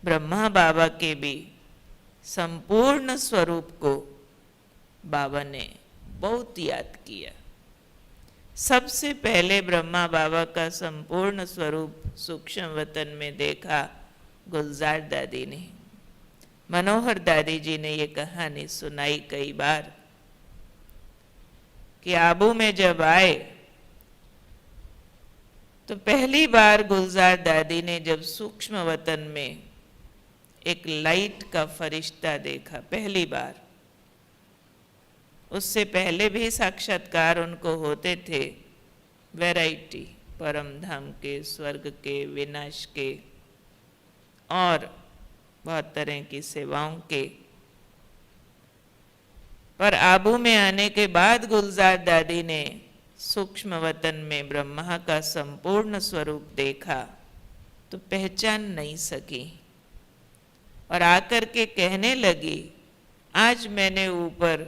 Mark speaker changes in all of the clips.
Speaker 1: ब्रह्मा बाबा के भी संपूर्ण स्वरूप को बाबा ने बहुत याद किया। सबसे पहले ब्रह्मा बाबा का संपूर्ण स्वरूप सूक्ष्म वतन में देखा गुलजार दादी ने। मनोहर दादी जी ने ये कहानी सुनाई कई बार कि आबू में जब आए तो पहली बार गुलजार दादी ने जब सूक्ष्म वतन में एक लाइट का फरिश्ता देखा, पहली बार। उससे पहले भी साक्षात्कार उनको होते थे, वैरायटी, परम धाम के, स्वर्ग के, विनाश के और बहुत तरह की सेवाओं के। पर आबू में आने के बाद गुलजार दादी ने सूक्ष्म वतन में ब्रह्मा का संपूर्ण स्वरूप देखा तो पहचान नहीं सकी और आकर के कहने लगी, आज मैंने ऊपर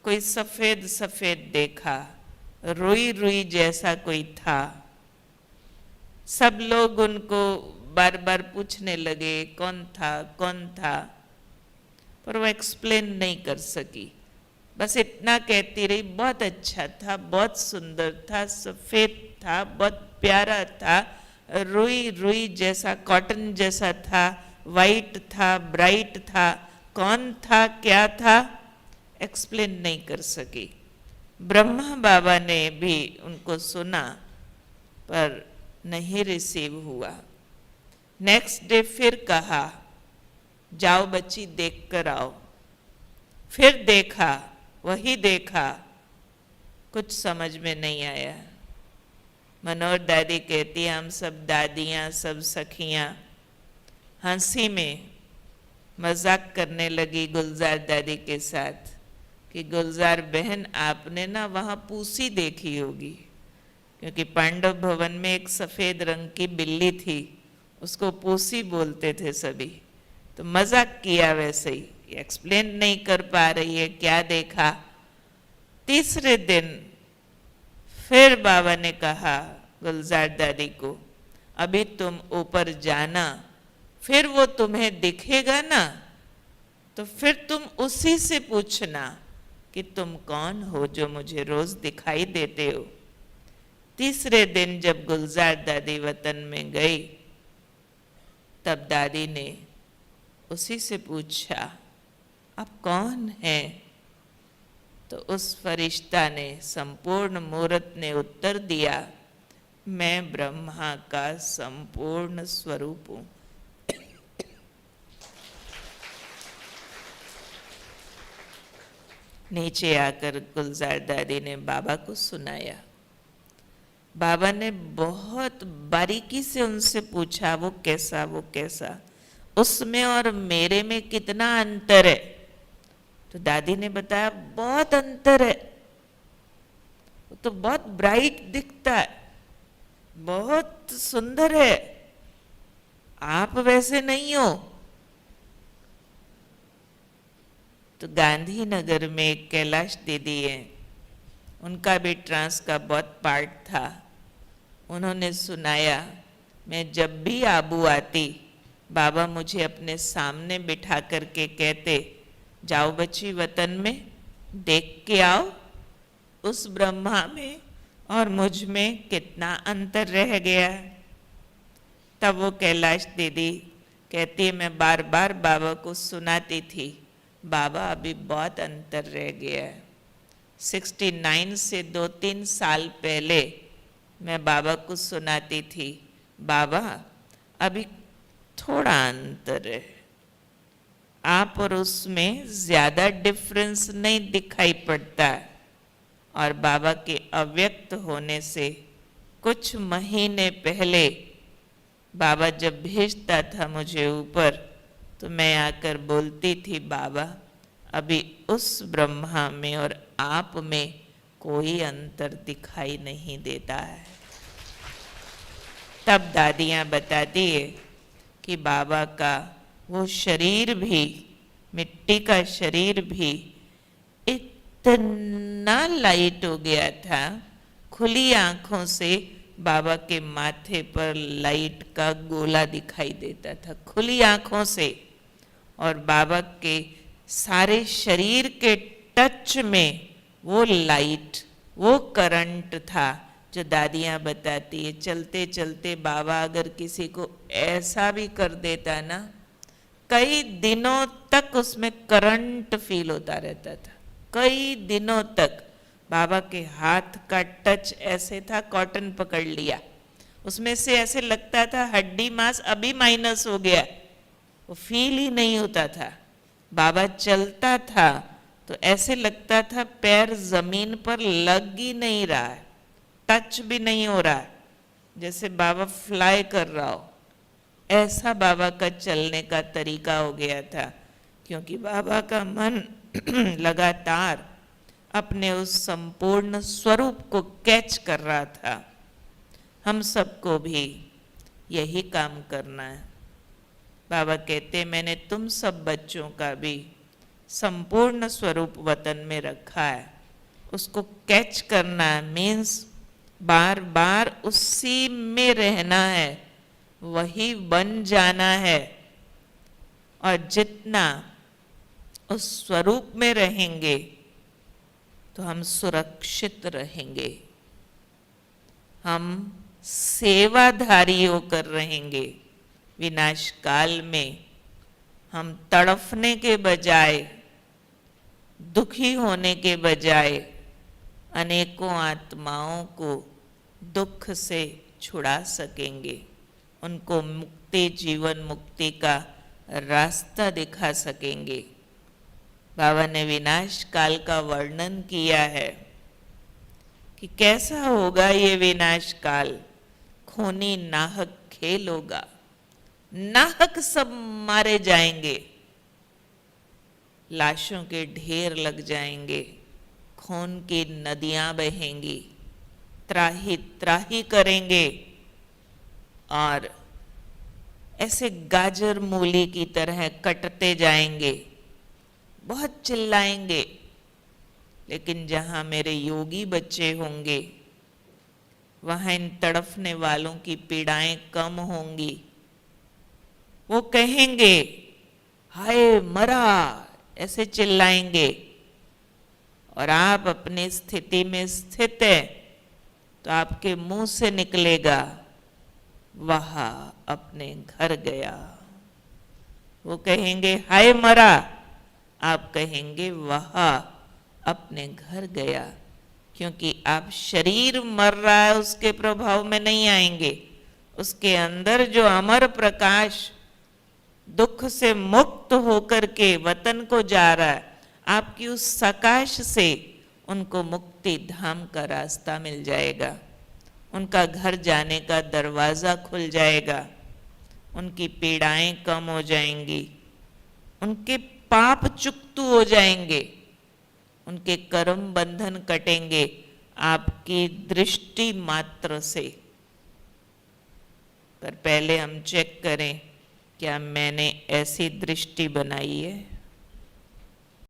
Speaker 1: कोई सफेद सफेद देखा, रुई रुई जैसा कोई था। सब लोग उनको बार बार पूछने लगे कौन था कौन था, पर वो एक्सप्लेन नहीं कर सकी। बस इतना कहती रही, बहुत अच्छा था, बहुत सुंदर था, सफेद था, बहुत प्यारा था, रुई रुई जैसा, कॉटन जैसा था, वाइट था, ब्राइट था, कौन था क्या था एक्सप्लेन नहीं कर सकी। ब्रह्मा बाबा ने भी उनको सुना पर नहीं रिसीव हुआ। नेक्स्ट डे फिर कहा, जाओ बच्ची देख कर आओ। फिर देखा, वही देखा, कुछ समझ में नहीं आया। मनोहर दादी कहती, हम सब दादियाँ, सब सखियाँ हंसी में मजाक करने लगी गुलजार दादी के साथ कि गुलजार बहन आपने ना वहाँ पूसी देखी होगी, क्योंकि पांडव भवन में एक सफ़ेद रंग की बिल्ली थी, उसको पूसी बोलते थे सभी। तो मजाक किया वैसे ही, एक्सप्लेन नहीं कर पा रही है क्या देखा। तीसरे दिन फिर बाबा ने कहा गुलजार दादी को, अभी तुम ऊपर जाना, फिर वो तुम्हें दिखेगा ना तो फिर तुम उसी से पूछना कि तुम कौन हो जो मुझे रोज दिखाई देते हो। तीसरे दिन जब गुलजार दादी वतन में गई तब दादी ने उसी से पूछा, आप कौन हैं? तो उस फरिश्ता ने, संपूर्ण मूर्त ने उत्तर दिया, मैं ब्रह्मा का संपूर्ण स्वरूप हूं। नीचे आकर गुलजार दादी ने बाबा को सुनाया। बाबा ने बहुत बारीकी से उनसे पूछा, वो कैसा, वो कैसा, उसमें और मेरे में कितना अंतर है? तो दादी ने बताया, बहुत अंतर है, वो तो बहुत ब्राइट दिखता है, बहुत सुंदर है, आप वैसे नहीं हो। तो गांधीनगर में एक कैलाश दीदी है, उनका भी ट्रांस का बहुत पार्ट था। उन्होंने सुनाया, मैं जब भी आबू आती बाबा मुझे अपने सामने बिठा करके कहते, जाओ बच्ची वतन में देख के आओ, उस ब्रह्मा में और मुझ में कितना अंतर रह गया। तब वो कैलाश दीदी कहती है, मैं बार बार बाबा को सुनाती थी, बाबा अभी बहुत अंतर रह गया है। 69 से 2-3 साल पहले मैं बाबा को सुनाती थी, बाबा अभी थोड़ा अंतर है, आप और उसमें ज्यादा डिफरेंस नहीं दिखाई पड़ता। और बाबा के अव्यक्त होने से कुछ महीने पहले बाबा जब भेजता था मुझे ऊपर तो मैं आकर बोलती थी, बाबा अभी उस ब्रह्मा में और आप में कोई अंतर दिखाई नहीं देता है। तब दादियाँ बताती है कि बाबा का वो शरीर भी, मिट्टी का शरीर भी इतना लाइट हो गया था, खुली आंखों से बाबा के माथे पर लाइट का गोला दिखाई देता था खुली आंखों से, और बाबा के सारे शरीर के टच में वो लाइट, वो करंट था जो दादियाँ बताती है। चलते चलते बाबा अगर किसी को ऐसा भी कर देता ना, कई दिनों तक उसमें करंट फील होता रहता था, कई दिनों तक। बाबा के हाथ का टच ऐसे था, कॉटन पकड़ लिया, उसमें से ऐसे लगता था हड्डी मांस अभी माइनस हो गया, वो फील ही नहीं होता था। बाबा चलता था तो ऐसे लगता था पैर जमीन पर लग ही नहीं रहा है, टच भी नहीं हो रहा है, जैसे बाबा फ्लाई कर रहा हो। ऐसा बाबा का चलने का तरीका हो गया था, क्योंकि बाबा का मन लगातार अपने उस संपूर्ण स्वरूप को कैच कर रहा था। हम सबको भी यही काम करना है। बाबा कहते, मैंने तुम सब बच्चों का भी संपूर्ण स्वरूप वतन में रखा है, उसको कैच करना है, मीन्स बार बार उसी में रहना है, वही बन जाना है। और जितना उस स्वरूप में रहेंगे तो हम सुरक्षित रहेंगे, हम सेवाधारी होकर रहेंगे। विनाश काल में हम तड़फने के बजाय, दुखी होने के बजाय अनेकों आत्माओं को दुख से छुड़ा सकेंगे, उनको मुक्ति, जीवन मुक्ति का रास्ता दिखा सकेंगे। बाबा ने विनाश काल का वर्णन किया है कि कैसा होगा ये विनाश काल। खूनी नाहक खेल होगा, नाहक सब मारे जाएंगे, लाशों के ढेर लग जाएंगे, खून की नदियां बहेंगी, त्राही त्राही करेंगे, और ऐसे गाजर मूली की तरह कटते जाएंगे, बहुत चिल्लाएंगे। लेकिन जहां मेरे योगी बच्चे होंगे, वहां इन तड़फने वालों की पीड़ाएं कम होंगी। वो कहेंगे हाय मरा, ऐसे चिल्लाएंगे, और आप अपनी स्थिति में स्थित है तो आपके मुंह से निकलेगा वाह अपने घर गया। वो कहेंगे हाय मरा, आप कहेंगे वाह अपने घर गया, क्योंकि आप शरीर मर रहा है उसके प्रभाव में नहीं आएंगे। उसके अंदर जो अमर प्रकाश दुख से मुक्त होकर के वतन को जा रहा है, आपकी उस सकाश से उनको मुक्ति धाम का रास्ता मिल जाएगा, उनका घर जाने का दरवाजा खुल जाएगा, उनकी पीड़ाएं कम हो जाएंगी, उनके पाप चुकतू हो जाएंगे, उनके कर्म बंधन कटेंगे आपकी दृष्टि मात्र से। पर पहले हम चेक करें, क्या मैंने ऐसी दृष्टि बनाई है?